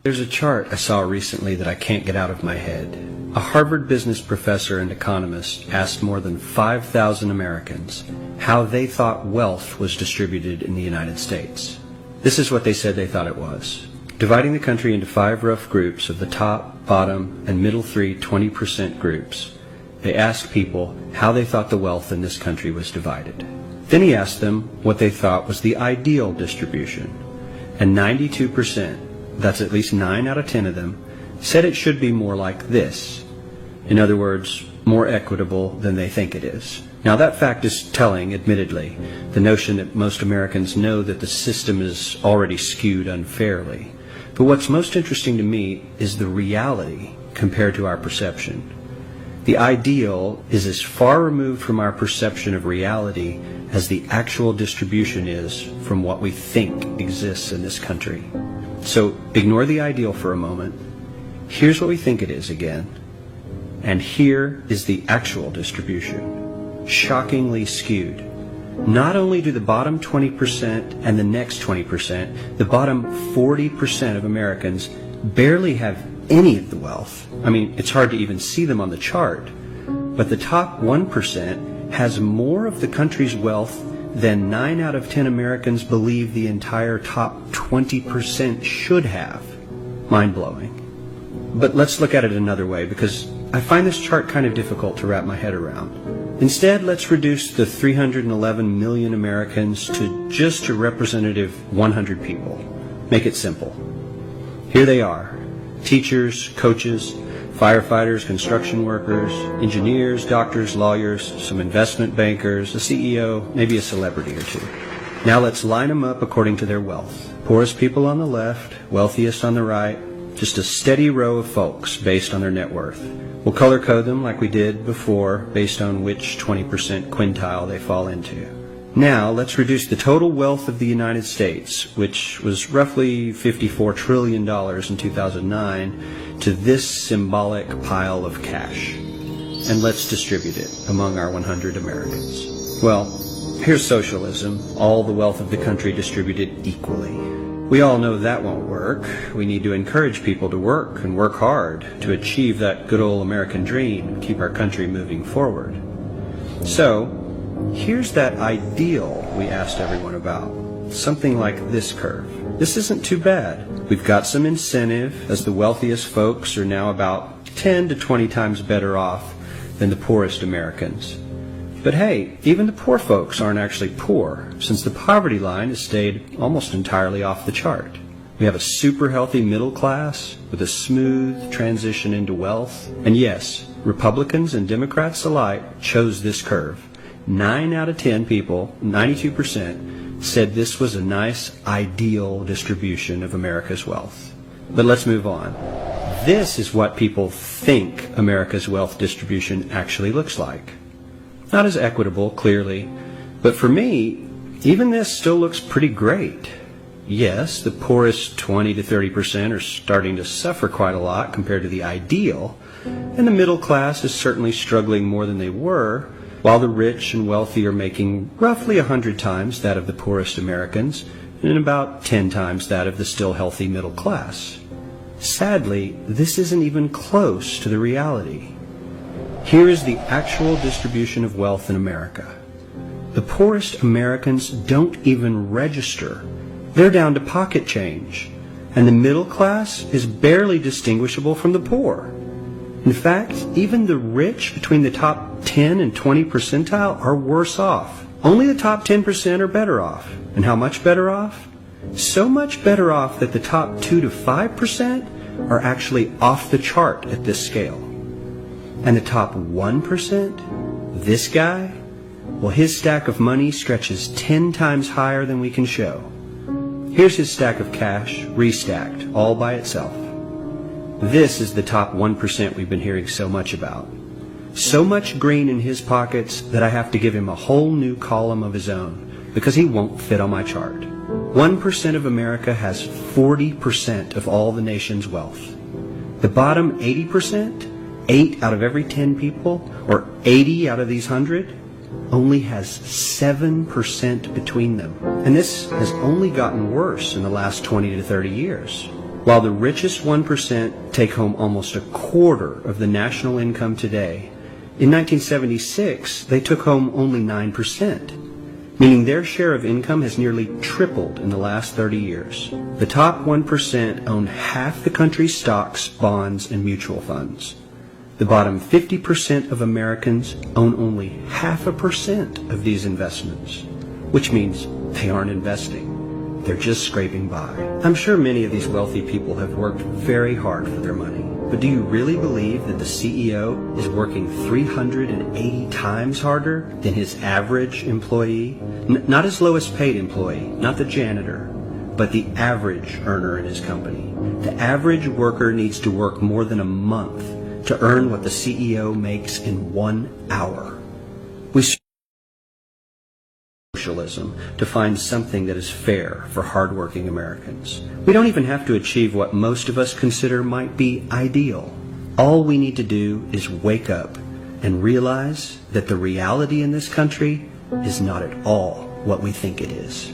There's a chart I saw recently that I can't get out of my head. A Harvard business professor and economist asked more than 5,000 Americans how they thought wealth was distributed in the United States. This is what they said they thought it was. Dividing the country into 5 rough groups of the top, bottom, and middle 3 20% groups, they asked people how they thought the wealth in this country was divided. Then he asked them what they thought was the ideal distribution. And 92%, that's at least 9 out of 10 of them, said it should be more like this. In other words, more equitable than they think it is. Now that fact is telling, admittedly, the notion that most Americans know that the system is already skewed unfairly. But what's most interesting to me is the reality compared to our perception. The ideal is as far removed from our perception of reality as the actual distribution is from what we think exists in this country. So ignore the ideal for a moment. Here's what we think it is again. And here is the actual distribution. Shockingly skewed. Not only do the bottom 20% and the next 20%, the bottom 40% of Americans barely have any of the wealth. I mean, it's hard to even see them on the chart. But the top 1% has more of the country's wealth than 9 out of 10 Americans believe the entire top 20% should have. Mind-blowing. But let's look at it another way, because I find this chart kind of difficult to wrap my head around. Instead, let's reduce the 311 million Americans to just a representative 100 people. Make it simple. Here they are. Teachers, coaches, firefighters, construction workers, engineers, doctors, lawyers, some investment bankers, a CEO, maybe a celebrity or two. Now let's line them up according to their wealth. Poorest people on the left, wealthiest on the right, just a steady row of folks based on their net worth. We'll color code them like we did before based on which 20% quintile they fall into. Now let's reduce the total wealth of the United States, which was roughly $54 trillion in 2009, to this symbolic pile of cash. And let's distribute it among our 100 Americans. Well, here's socialism, all the wealth of the country distributed equally. We all know that won't work. We need to encourage people to work and work hard to achieve that good old American dream and keep our country moving forward. So, here's that ideal we asked everyone about. Something like this curve. This isn't too bad. We've got some incentive, as the wealthiest folks are now about 10 to 20 times better off than the poorest Americans. But hey, even the poor folks aren't actually poor, since the poverty line has stayed almost entirely off the chart. We have a super healthy middle class with a smooth transition into wealth. And yes, Republicans and Democrats alike chose this curve. 9 out of 10 people, 92%, said this was a nice, ideal distribution of America's wealth. But let's move on. This is what people think America's wealth distribution actually looks like. Not as equitable, clearly, but for me, even this still looks pretty great. Yes, the poorest 20 to 30% are starting to suffer quite a lot compared to the ideal, and the middle class is certainly struggling more than they were, while the rich and wealthy are making roughly 100 times that of the poorest Americans, and about 10 times that of the still healthy middle class. Sadly, this isn't even close to the reality. Here is the actual distribution of wealth in America. The poorest Americans don't even register. They're down to pocket change. And the middle class is barely distinguishable from the poor. In fact, even the rich between the top 10 and 20 percentile are worse off. Only the top 10% are better off. And how much better off? So much better off that the top 2 to 5% are actually off the chart at this scale. And the top 1%, this guy, well, his stack of money stretches 10 times higher than we can show. Here's his stack of cash, restacked, all by itself. This is the top 1% we've been hearing so much about. So much green in his pockets that I have to give him a whole new column of his own, because he won't fit on my chart. 1% of America has 40% of all the nation's wealth. The bottom 80%, 8 out of every 10 people, or 80 out of these 100, only has 7% between them. And this has only gotten worse in the last 20 to 30 years. While the richest 1% take home almost a quarter of the national income today, in 1976 they took home only 9%, meaning their share of income has nearly tripled in the last 30 years. The top 1% own half the country's stocks, bonds, and mutual funds. The bottom 50% of Americans own only 0.5% of these investments, which means they aren't investing. They're just scraping by. I'm sure many of these wealthy people have worked very hard for their money. But do you really believe that the CEO is working 380 times harder than his average employee? Not his lowest paid employee, not the janitor, but the average earner in his company. The average worker needs to work more than a month to earn what the CEO makes in 1 hour. We socialism to find something that is fair for hardworking Americans. We don't even have to achieve what most of us consider might be ideal. All we need to do is wake up and realize that the reality in this country is not at all what we think it is.